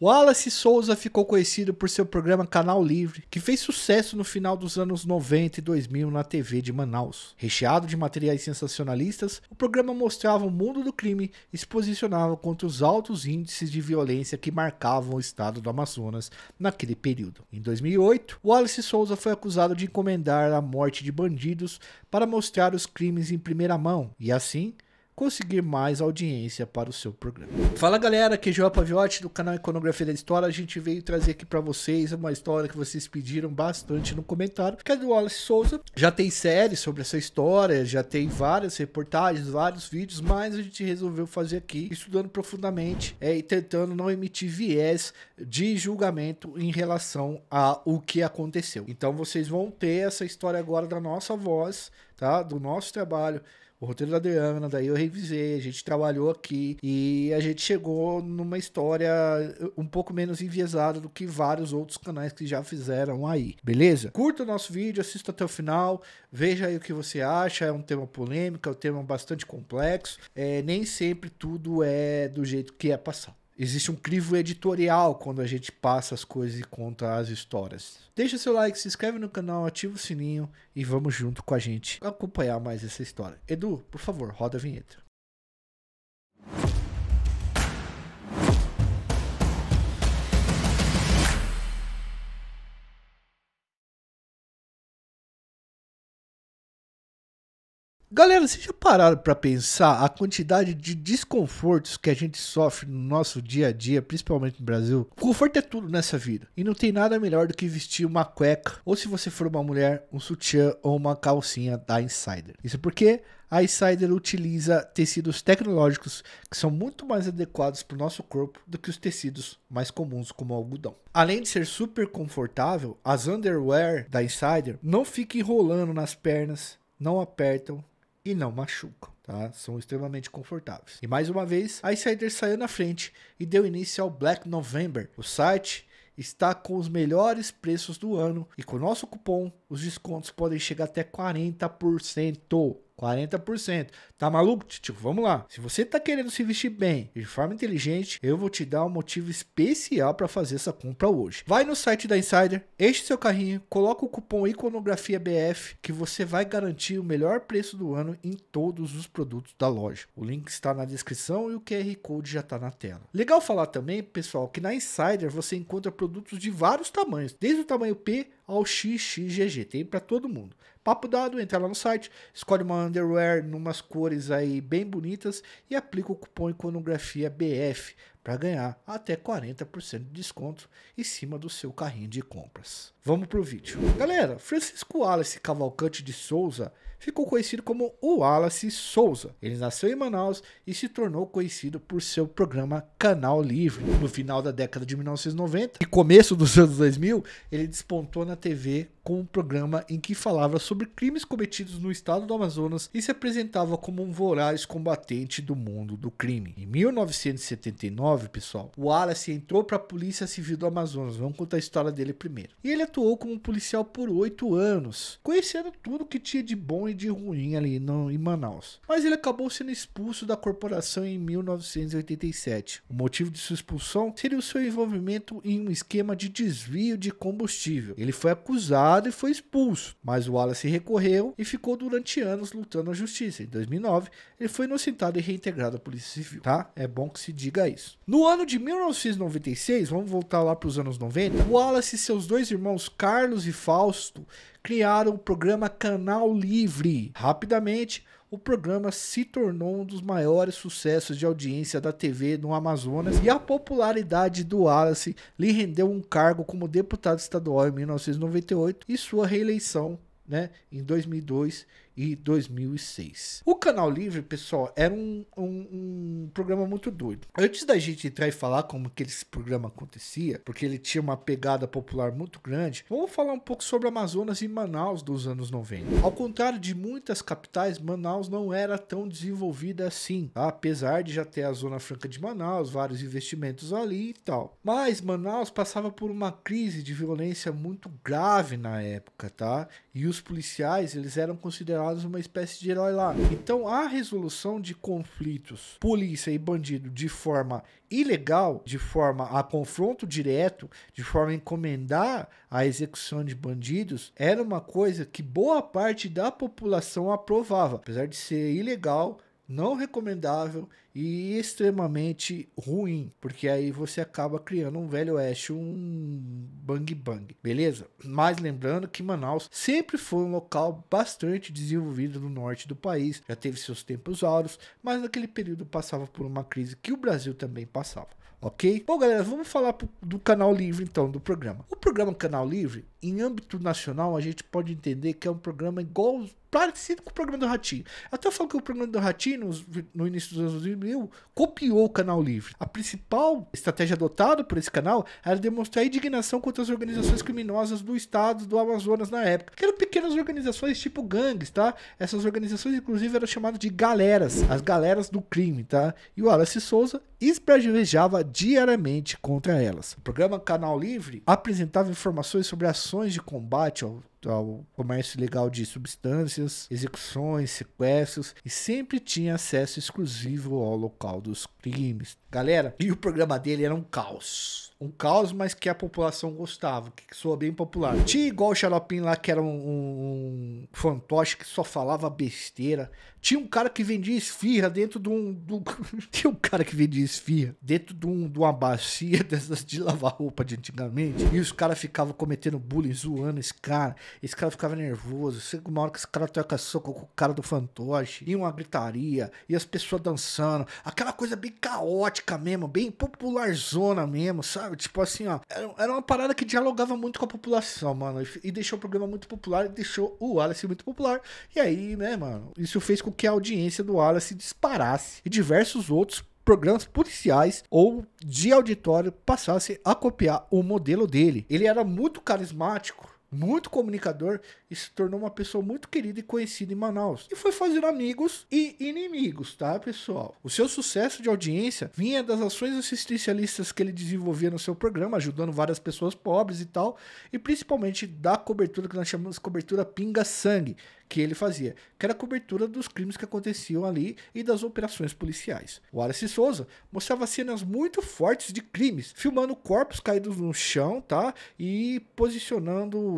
Wallace Souza ficou conhecido por seu programa Canal Livre, que fez sucesso no final dos anos 90 e 2000 na TV de Manaus. Recheado de materiais sensacionalistas, o programa mostrava o mundo do crime e se posicionava contra os altos índices de violência que marcavam o estado do Amazonas naquele período. Em 2008, Wallace Souza foi acusado de encomendar a morte de bandidos para mostrar os crimes em primeira mão e, assim, conseguir mais audiência para o seu programa. Fala galera, aqui é João Paviotti do canal Iconografia da História. A gente veio trazer aqui para vocês uma história que vocês pediram bastante no comentário, que é do Wallace Souza. Já tem série sobre essa história, já tem várias reportagens, vários vídeos, mas a gente resolveu fazer aqui, estudando profundamente e tentando não emitir viés de julgamento em relação ao que aconteceu. Então vocês vão ter essa história agora da nossa voz, tá? Do nosso trabalho. O roteiro da Adriana, daí eu revisei, a gente trabalhou aqui e a gente chegou numa história um pouco menos enviesada do que vários outros canais que já fizeram aí, beleza? Curta o nosso vídeo, assista até o final, veja aí o que você acha, é um tema polêmico, é um tema bastante complexo, nem sempre tudo é do jeito que é passado. Existe um crivo editorial quando a gente passa as coisas e conta as histórias. Deixa seu like, se inscreve no canal, ativa o sininho e vamos junto com a gente acompanhar mais essa história. Edu, por favor, roda a vinheta. Galera, vocês já pararam para pensar a quantidade de desconfortos que a gente sofre no nosso dia a dia, principalmente no Brasil? Conforto é tudo nessa vida. E não tem nada melhor do que vestir uma cueca, ou se você for uma mulher, um sutiã ou uma calcinha da Insider. Isso porque a Insider utiliza tecidos tecnológicos que são muito mais adequados para o nosso corpo do que os tecidos mais comuns como o algodão. Além de ser super confortável, as underwear da Insider não ficam enrolando nas pernas, não apertam e não machucam, tá? São extremamente confortáveis. E mais uma vez, a Insider saiu na frente e deu início ao Black November. O site está com os melhores preços do ano e com o nosso cupom, os descontos podem chegar até 40%. 40%. Tá maluco, tio? Vamos lá. Se você tá querendo se vestir bem, de forma inteligente, eu vou te dar um motivo especial para fazer essa compra hoje. Vai no site da Insider, enche seu carrinho, coloca o cupom ICONOGRAFIABF que você vai garantir o melhor preço do ano em todos os produtos da loja. O link está na descrição e o QR Code já tá na tela. Legal falar também, pessoal, que na Insider você encontra produtos de vários tamanhos, desde o tamanho P ao XXGG, tem para todo mundo. Papo dado, entra lá no site, escolhe uma underwear numas cores aí bem bonitas e aplica o cupom Iconografia BF para ganhar até 40% de desconto em cima do seu carrinho de compras. Vamos pro vídeo. Galera, Francisco Wallace Cavalcante de Souza ficou conhecido como o Wallace Souza. Ele nasceu em Manaus e se tornou conhecido por seu programa Canal Livre. No final da década de 1990 e começo dos anos 2000, ele despontou na TV com um programa em que falava sobre crimes cometidos no estado do Amazonas e se apresentava como um voraz combatente do mundo do crime. Em 1979, pessoal, o Wallace entrou para a Polícia Civil do Amazonas. Vamos contar a história dele primeiro. E ele atuou como policial por 8 anos, conhecendo tudo que tinha de bom e de ruim ali em Manaus. Mas ele acabou sendo expulso da corporação em 1987. O motivo de sua expulsão seria o seu envolvimento em um esquema de desvio de combustível. Ele foi acusado e foi expulso, mas o Wallace recorreu e ficou durante anos lutando na justiça. Em 2009, ele foi inocentado e reintegrado à Polícia Civil, tá? É bom que se diga isso. No ano de 1996, vamos voltar lá para os anos 90, o Wallace e seus dois irmãos Carlos e Fausto criaram o programa Canal Livre. Rapidamente, o programa se tornou um dos maiores sucessos de audiência da TV no Amazonas e a popularidade do Wallace lhe rendeu um cargo como deputado estadual em 1998 e sua reeleição, né, em 2002 e 2006. O Canal Livre, pessoal, era um programa muito doido. Antes da gente entrar e falar como que esse programa acontecia, porque ele tinha uma pegada popular muito grande, vamos falar um pouco sobre Amazonas e Manaus dos anos 90. Ao contrário de muitas capitais, Manaus não era tão desenvolvida assim, tá? Apesar de já ter a Zona Franca de Manaus, vários investimentos ali e tal. Mas Manaus passava por uma crise de violência muito grave na época, tá? E os policiais, eles eram considerados considerados uma espécie de herói lá. Então a resolução de conflitos polícia e bandido de forma ilegal, de forma a confronto direto, de forma a encomendar a execução de bandidos, era uma coisa que boa parte da população aprovava, apesar de ser ilegal, não recomendável e extremamente ruim, porque aí você acaba criando um velho oeste, um bang bang, beleza? Mas lembrando que Manaus sempre foi um local bastante desenvolvido no norte do país, já teve seus tempos áureos, mas naquele período passava por uma crise que o Brasil também passava. Ok? Bom, galera, vamos falar do Canal Livre, então, do programa. O programa Canal Livre, em âmbito nacional, a gente pode entender que é um programa igual, parecido com o programa do Ratinho. Até falo que o programa do Ratinho, no início dos anos 2000, copiou o Canal Livre. A principal estratégia adotada por esse canal era demonstrar indignação contra as organizações criminosas do estado do Amazonas na época, que eram pequenas organizações tipo gangues, tá? Essas organizações, inclusive, eram chamadas de galeras, as galeras do crime, tá? E o Wallace Souza esbravejava diariamente contra elas. O programa Canal Livre apresentava informações sobre ações de combate ao comércio ilegal de substâncias, execuções, sequestros e sempre tinha acesso exclusivo ao local dos crimes. Galera, e o programa dele era um caos. Um caos, mas que a população gostava, que soa bem popular. Tinha igual o Xaropim lá, que era um fantoche que só falava besteira. Tinha um cara que vendia esfirra dentro de Tinha um cara que vendia esfirra dentro de uma bacia dessas de lavar roupa de antigamente. E os caras ficavam cometendo bullying, zoando esse cara. Esse cara ficava nervoso. Chega uma hora que esse cara troca soco com o cara do fantoche. E uma gritaria. E as pessoas dançando. Aquela coisa bem caótica mesmo. Bem popularzona mesmo, sabe? Tipo assim, ó. Era uma parada que dialogava muito com a população, mano. E deixou o programa muito popular. E deixou o Wallace muito popular. E aí, né, mano? Isso fez com que a audiência do Wallace disparasse. E diversos outros programas policiais ou de auditório passassem a copiar o modelo dele. Ele era muito carismático, muito comunicador e se tornou uma pessoa muito querida e conhecida em Manaus. E foi fazendo amigos e inimigos, tá, pessoal? O seu sucesso de audiência vinha das ações assistencialistas que ele desenvolvia no seu programa, ajudando várias pessoas pobres e tal, e principalmente da cobertura que nós chamamos de cobertura pinga-sangue, que ele fazia, que era a cobertura dos crimes que aconteciam ali e das operações policiais. O Wallace Souza mostrava cenas muito fortes de crimes, filmando corpos caídos no chão, tá? E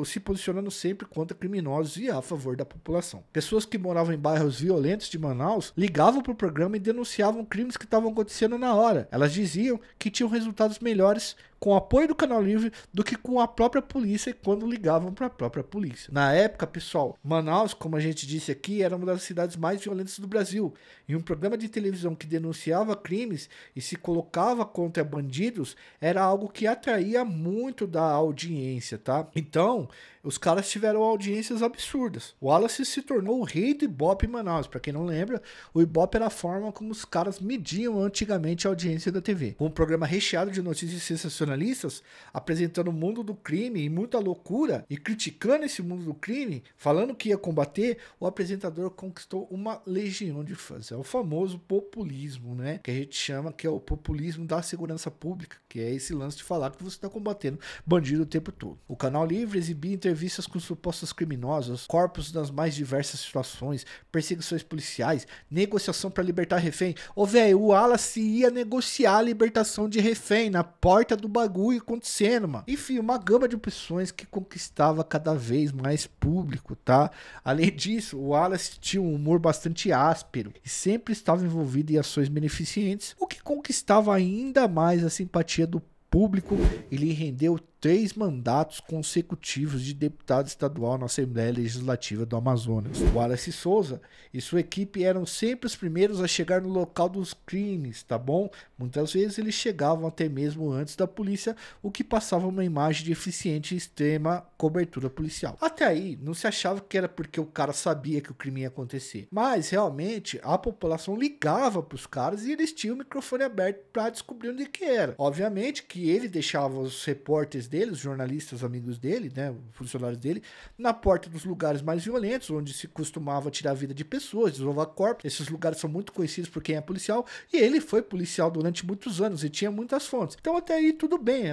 se posicionando sempre contra criminosos e a favor da população. Pessoas que moravam em bairros violentos de Manaus ligavam para o programa e denunciavam crimes que estavam acontecendo na hora. Elas diziam que tinham resultados melhores com o apoio do Canal Livre do que com a própria polícia quando ligavam para a própria polícia. Na época, pessoal, Manaus, como a gente disse aqui, era uma das cidades mais violentas do Brasil. E um programa de televisão que denunciava crimes e se colocava contra bandidos era algo que atraía muito da audiência, tá? Então, os caras tiveram audiências absurdas. O Wallace se tornou o rei do Ibope em Manaus. Para quem não lembra, o Ibope era a forma como os caras mediam antigamente a audiência da TV. Com um programa recheado de notícias sensacionalistas, apresentando o mundo do crime e muita loucura, e criticando esse mundo do crime, falando que ia combater, o apresentador conquistou uma legião de fãs. É o famoso populismo, né? Que a gente chama que é o populismo da segurança pública, que é esse lance de falar que você está combatendo bandido o tempo todo. O Canal Livre exibia entrevistas com supostos criminosos, corpos nas mais diversas situações, perseguições policiais, negociação para libertar refém. Ô, velho, o Wallace ia negociar a libertação de refém na porta do bagulho acontecendo, mano. Enfim, uma gama de opções que conquistava cada vez mais público, tá? Além disso, o Wallace tinha um humor bastante áspero e sempre estava envolvido em ações beneficentes, o que conquistava ainda mais a simpatia do público e lhe rendeu 3 mandatos consecutivos de deputado estadual na Assembleia Legislativa do Amazonas. O Wallace Souza e sua equipe eram sempre os primeiros a chegar no local dos crimes, tá bom? Muitas vezes eles chegavam até mesmo antes da polícia, o que passava uma imagem de eficiente e extrema cobertura policial. Até aí, não se achava que era porque o cara sabia que o crime ia acontecer, mas realmente a população ligava para os caras e eles tinham o microfone aberto para descobrir onde que era. Obviamente que ele deixava os repórteres dele, os jornalistas amigos dele, né, funcionários dele, na porta dos lugares mais violentos, onde se costumava tirar a vida de pessoas, desovar corpos. Esses lugares são muito conhecidos por quem é policial, e ele foi policial durante muitos anos e tinha muitas fontes. Então até aí tudo bem,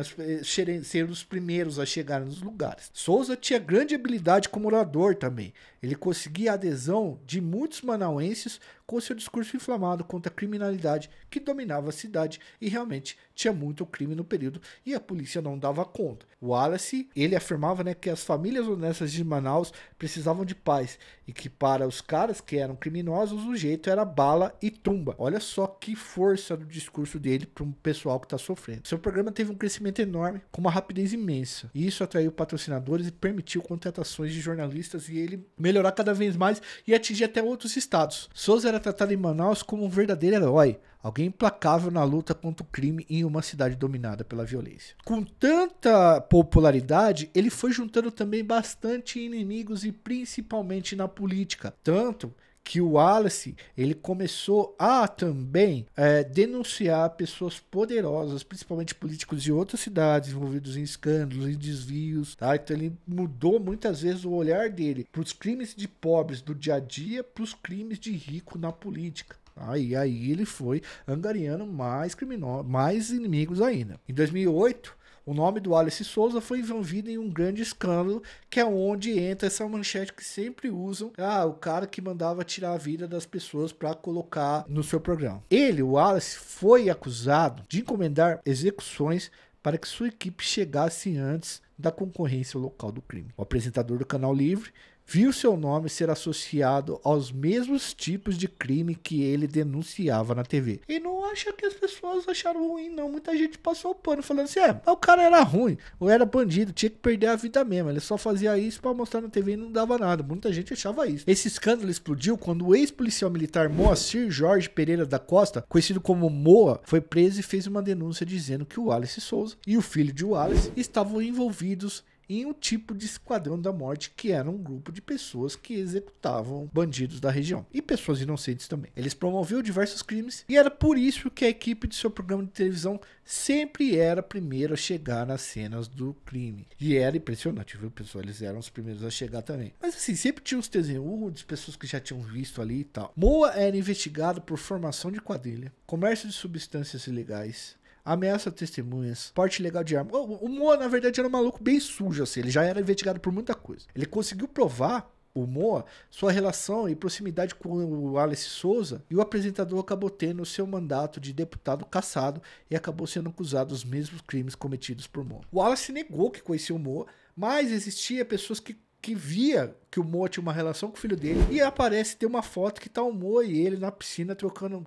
ser os primeiros a chegar nos lugares. Souza tinha grande habilidade como orador também. Ele conseguia a adesão de muitos manauenses com seu discurso inflamado contra a criminalidade que dominava a cidade, e realmente tinha muito crime no período e a polícia não dava conta. O Wallace, ele afirmava, né, que as famílias honestas de Manaus precisavam de paz e que para os caras que eram criminosos o jeito era bala e tumba. Olha só que força do discurso dele para um pessoal que está sofrendo. Seu programa teve um crescimento enorme com uma rapidez imensa, e isso atraiu patrocinadores e permitiu contratações de jornalistas e ele melhorar cada vez mais e atingir até outros estados. Souza era tratado em Manaus como um verdadeiro herói, alguém implacável na luta contra o crime em uma cidade dominada pela violência. Com tanta popularidade, ele foi juntando também bastante inimigos e principalmente na política, tanto que o Wallace, ele começou a também denunciar pessoas poderosas, principalmente políticos de outras cidades envolvidos em escândalos, em desvios, tá? Então ele mudou muitas vezes o olhar dele para os crimes de pobres do dia a dia, para os crimes de rico na política. Aí ele foi angariando mais criminosos, mais inimigos ainda. Em 2008, o nome do Wallace Souza foi envolvido em um grande escândalo, que é onde entra essa manchete que sempre usam, o cara que mandava tirar a vida das pessoas para colocar no seu programa. Ele, o Wallace, foi acusado de encomendar execuções para que sua equipe chegasse antes da concorrência local do crime. O apresentador do Canal Livre viu seu nome ser associado aos mesmos tipos de crime que ele denunciava na TV. E não acha que as pessoas acharam ruim, não. Muita gente passou o pano falando assim, o cara era ruim, ou era bandido, tinha que perder a vida mesmo. Ele só fazia isso para mostrar na TV e não dava nada. Muita gente achava isso. Esse escândalo explodiu quando o ex-policial militar Moacir Jorge Pereira da Costa, conhecido como Moa, foi preso e fez uma denúncia dizendo que o Wallace Souza e o filho de Wallace estavam envolvidos em um tipo de esquadrão da morte, que era um grupo de pessoas que executavam bandidos da região e pessoas inocentes também. Eles promoviam diversos crimes e era por isso que a equipe de seu programa de televisão sempre era a primeira a chegar nas cenas do crime. E era impressionante, viu, pessoal? Eles eram os primeiros a chegar também. Mas assim, sempre tinha os testemunhos, pessoas que já tinham visto ali e tal. Moa era investigado por formação de quadrilha, comércio de substâncias ilegais, ameaça a testemunhas, porte ilegal de arma. O Moa, na verdade, era um maluco bem sujo, assim. Ele já era investigado por muita coisa. Ele conseguiu provar, o Moa, sua relação e proximidade com o Wallace Souza, e o apresentador acabou tendo seu mandato de deputado cassado e acabou sendo acusado dos mesmos crimes cometidos por Moa. O Wallace negou que conhecia o Moa, mas existia pessoas que via que o Moa tinha uma relação com o filho dele, e aparece ter uma foto que tá o Moa e ele na piscina trocando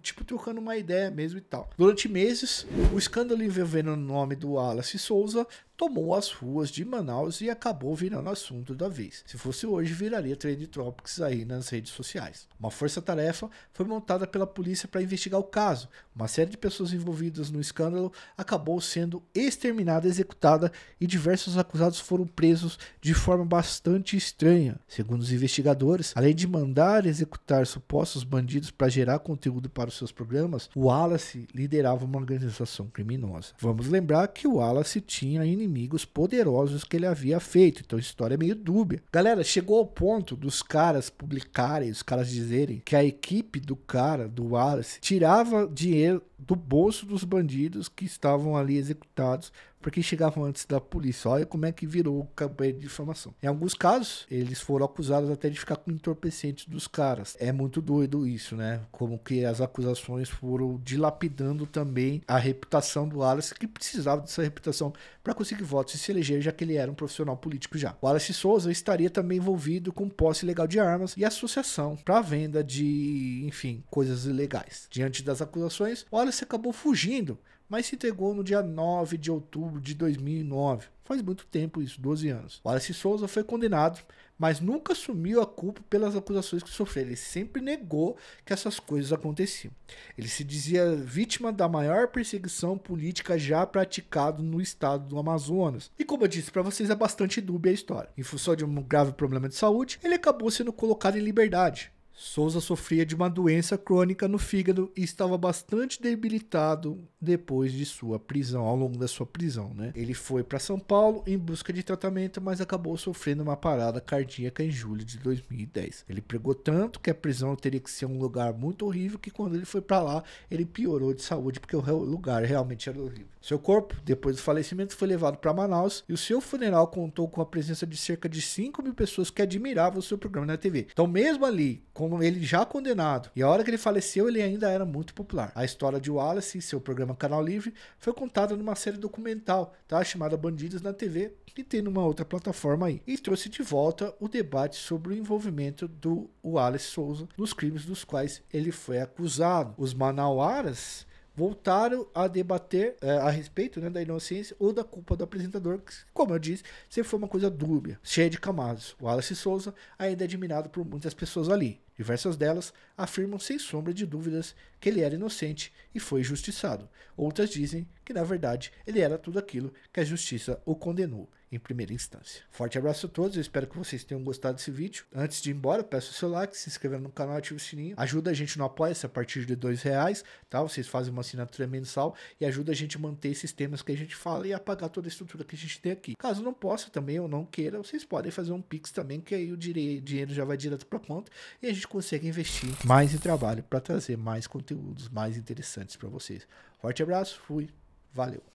uma ideia mesmo e tal. Durante meses, o escândalo envolvendo o nome do Wallace Souza tomou as ruas de Manaus e acabou virando assunto da vez. Se fosse hoje, viraria Trend Topics aí nas redes sociais. Uma força-tarefa foi montada pela polícia para investigar o caso. Uma série de pessoas envolvidas no escândalo acabou sendo exterminada, executada, e diversos acusados foram presos de forma bastante estranha. Segundo os investigadores, além de mandar executar supostos bandidos para gerar conteúdo para os seus programas, o Wallace liderava uma organização criminosa. Vamos lembrar que o Wallace tinha inimigos poderosos que ele havia feito, então a história é meio dúbia. Galera, chegou ao ponto dos caras publicarem, os caras dizerem que a equipe do cara, do Wallace, tirava dinheiro do bolso dos bandidos que estavam ali executados, porque chegavam antes da polícia. Olha como é que virou o campanha de difamação. Em alguns casos, eles foram acusados até de ficar com entorpecentes dos caras. É muito doido isso, né? Como que as acusações foram dilapidando também a reputação do Wallace, que precisava dessa reputação para conseguir votos e se eleger, já que ele era um profissional político já. O Wallace Souza estaria também envolvido com posse ilegal de armas e associação para venda de, enfim, coisas ilegais. Diante das acusações, o Wallace acabou fugindo, mas se entregou no dia 9 de outubro de 2009. Faz muito tempo isso, 12 anos. Wallace Souza foi condenado, mas nunca assumiu a culpa pelas acusações que sofreu. Ele sempre negou que essas coisas aconteciam. Ele se dizia vítima da maior perseguição política já praticada no estado do Amazonas. E como eu disse para vocês, é bastante dúbia a história. Em função de um grave problema de saúde, ele acabou sendo colocado em liberdade. Souza sofria de uma doença crônica no fígado e estava bastante debilitado depois de sua prisão, ao longo da sua prisão, né? Ele foi para São Paulo em busca de tratamento, mas acabou sofrendo uma parada cardíaca em julho de 2010. Ele pregou tanto que a prisão teria que ser um lugar muito horrível que quando ele foi para lá, ele piorou de saúde porque o lugar realmente era horrível. Seu corpo, depois do falecimento, foi levado para Manaus e o seu funeral contou com a presença de cerca de 5.000 pessoas que admiravam o seu programa na TV. Então, mesmo ali, como ele já condenado, e a hora que ele faleceu, ele ainda era muito popular. A história de Wallace e seu programa Canal Livre foi contada numa série documental, tá? Chamada Bandidos na TV, que tem numa outra plataforma aí. E trouxe de volta o debate sobre o envolvimento do Wallace Souza nos crimes dos quais ele foi acusado. Os manauaras voltaram a debater a respeito, né, da inocência ou da culpa do apresentador, que, como eu disse, sempre foi uma coisa dúbia, cheia de camadas. O Wallace Souza ainda é admirado por muitas pessoas ali. Diversas delas afirmam sem sombra de dúvidas que ele era inocente e foi injustiçado. Outras dizem que, na verdade, ele era tudo aquilo que a justiça o condenou em primeira instância. Forte abraço a todos, eu espero que vocês tenham gostado desse vídeo. Antes de ir embora, peço o seu like, se inscreva no canal e ative o sininho. Ajuda a gente no Apoia-se a partir de R$2, tá? Vocês fazem uma assinatura mensal e ajuda a gente a manter esses temas que a gente fala e apagar toda a estrutura que a gente tem aqui. Caso não possa também ou não queira, vocês podem fazer um Pix também, que aí o dinheiro já vai direto para a conta e a gente consegue investir mais em trabalho para trazer mais conteúdos mais interessantes para vocês. Forte abraço, fui, valeu!